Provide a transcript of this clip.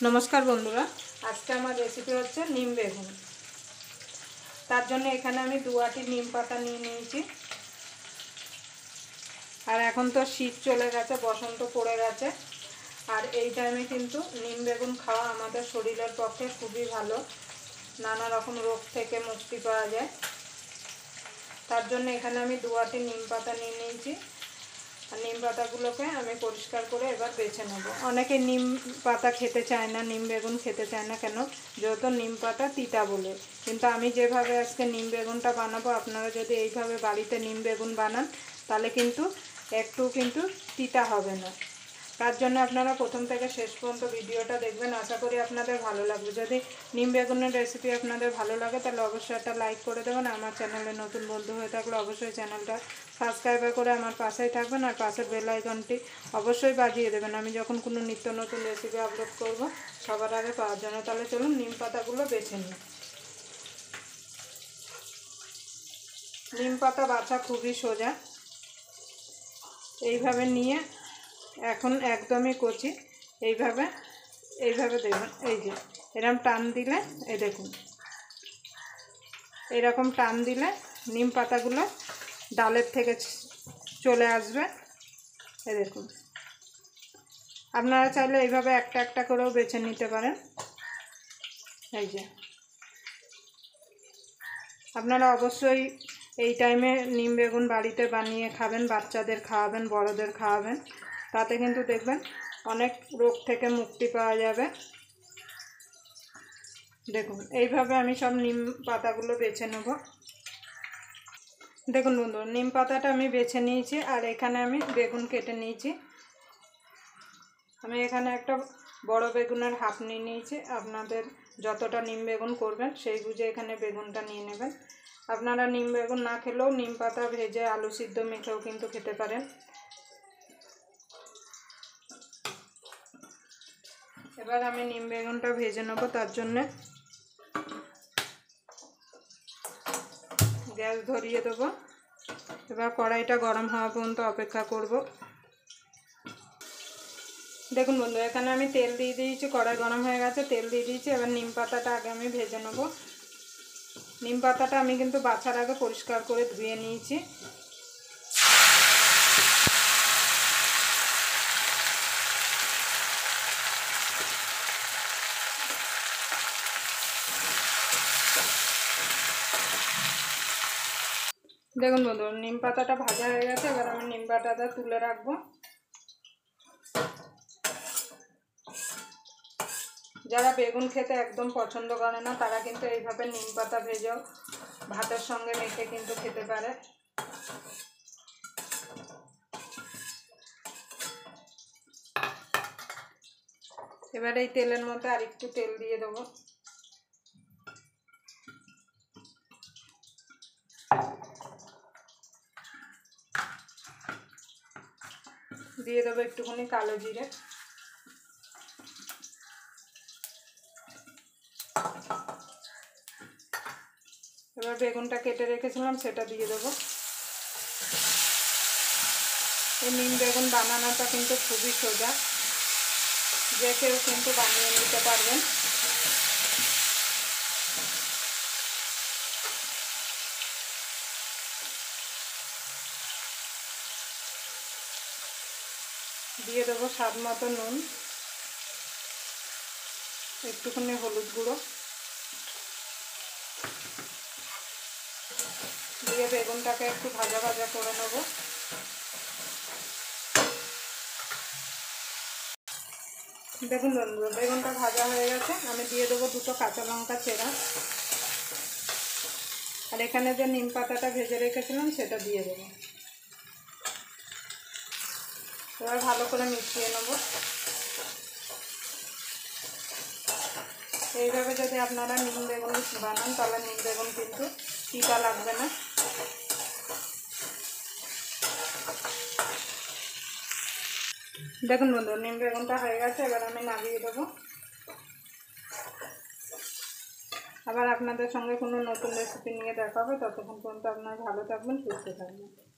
नमस्कार बंधुरा आज के आमार रेसिपि होच्छे नीम बेगुन। तार जन्य एखाने आमी 2 आटी नीम पाता निये नियेछि। और एखन तो शीत चले गेछे, बसंत पड़े गेछे और एई टाइमे किन्तु नीम बेगुन खावा आमादेर शरीरेर पक्षे खूबई भालो, नाना रकम रोग थेके मुक्ति पाওয়া যায়। तार जन्य एखाने आमी 2 आटी नीम पाता निये नियेछि। नीम पातागुलोके आमी परिष्कार करे एबार बेছে नेब। अनेके नीम पाता खेते चाय ना, नीम बेगुन खेते चाय ना, केन जेहेतु नीम पाता तीता बोले। किन्तु आमी जेभावे आजके नीम बेगुनटा बानाबो, आपनारा जोदि एइभावे बाड़ीते नीम बेगुन बानान ताहले किन्तु एकटू किन्तु तीता होबे ना। तार जन्य आपनारा प्रथम थेके शेष पर्यन्त भिडियोटा देखबेन, आशा करी आपनादेर भालो लागबे। जोदि नीम बेगुनेर रेसिपि आपनादेर भालो लागे ताहले अवश्यई एकटा लाइक करे देবেন। आमार चैनेले नतुन बंधु हये थाकले अवश्यई चैनेलटा सबस्क्राइब करे आमार पाशेई थाकबेन और पाशेर बेल आइकनटी अवश्यई बाजिए देবেন। आमी जखन कोनो नित्य नतुन रेसिपि आपलोड करब सबार आगे पाওয়ার জন্য। ताहले चलुन नीम पातागुलो बेছে निই। नीम पाता बाछा खूबই সোজা। এইভাবে নিয়ে এখন একদমই কচি, এইভাবে এইভাবে দেখুন, এই যে এরকম টান দিলে, এই দেখুন এরকম টান দিলে নিম পাতাগুলো ডালের থেকে চলে আসবে। এই দেখুন, আপনারা চাইলে এইভাবে একটা একটা করেও বেছে নিতে পারেন। এই যে আপনারা অবশ্যই এই টাইমে নিম বেগুন বাড়িতে বানিয়ে খাবেন, বাচ্চাদের খাওয়াবেন, বড়দের খাওয়াবেন, তাতে কিন্তু দেখবেন অনেক রোগ থেকে মুক্তি পাওয়া যাবে। দেখুন এইভাবে আমি সব নিম পাতাগুলো বেছে নেব। দেখুন বন্ধুরা, নিম পাতাটা আমি বেছে নিয়েছি আর এখানে আমি বেগুন কেটে নিয়েছি। আমি এখানে একটা বড় বেগুনের হাফ নিয়ে নিয়েছি। আপনাদের যতটা নিম বেগুন করবেন সেই বুঝে এখানে বেগুনটা নিয়ে নেবেন। আপনারা নিম বেগুন না খেলেও নিম পাতা ভেজে আলু সিদ্ধ মেখেও কিন্তু খেতে পারেন। এবার আমি নিম বেগুনটা ভেজে নেব। তার জন্য গ্যাস ধরিয়ে দেবো। এবার কড়াইটা গরম হওয়া পর্যন্ত অপেক্ষা করব। দেখুন বন্ধু, এখানে আমি তেল দিয়ে দিয়েছি, কড়াই গরম হয়ে গেছে, তেল দিয়ে দিয়েছি। এবার নিম পাতাটা আগে আমি ভেজে নেব। নিম পাতাটা আমি কিন্তু বাছার আগে পরিষ্কার করে ধুয়ে নিয়েছি। দেখুন বন্ধু, নিম পাতাটা ভাজা হয়ে গেছে। এবার আমি নিম পাতাটা তুলে রাখবো। যারা বেগুন খেতে একদম পছন্দ করে না তারা কিন্তু এইভাবে নিম পাতা ভেজেও ভাতের সঙ্গে মেখে কিন্তু খেতে পারে। এবার এই তেলের মধ্যে আরেকটু তেল দিয়ে দেবো। দিয়ে দেবো একটুখানি কালো জিরে। এবার বেগুনটা কেটে রেখেছিলাম সেটা দিয়ে দেবো। এই নিম বেগুন বানানোটা কিন্তু খুবই সোজা, যে কেউ কিন্তু বানিয়ে নিতে পারবেন। দিয়ে দেবো স্বাদ মতো নুন, একটুখানি হলুদ গুঁড়ো দিয়ে বেগুনটাকে একটু ভাজা ভাজা করে নেব। দেখুন বন্ধুরা, বেগুনটা ভাজা হয়ে গেছে। আমি দিয়ে দেবো 2টো কাঁচা লঙ্কা চেরা আর এখানে যে নিম পাতাটা ভেজে রেখেছিলাম সেটা দিয়ে দেবো। এবার ভালো করে মিশিয়ে নেব। এইভাবে যদি আপনারা নিম বেগুন বানান তাহলে নিম বেগুন কিন্তু তিতা লাগবে না। দেখুন বন্ধু, নিম বেগুনটা হয়ে গেছে। এবার আমি নামিয়ে দেবো। আবার আপনাদের সঙ্গে কোনো নতুন রেসিপি নিয়ে দেখা হবে। ততক্ষণ পর্যন্ত আপনারা ভালো থাকবেন, সুস্থ থাকবেন।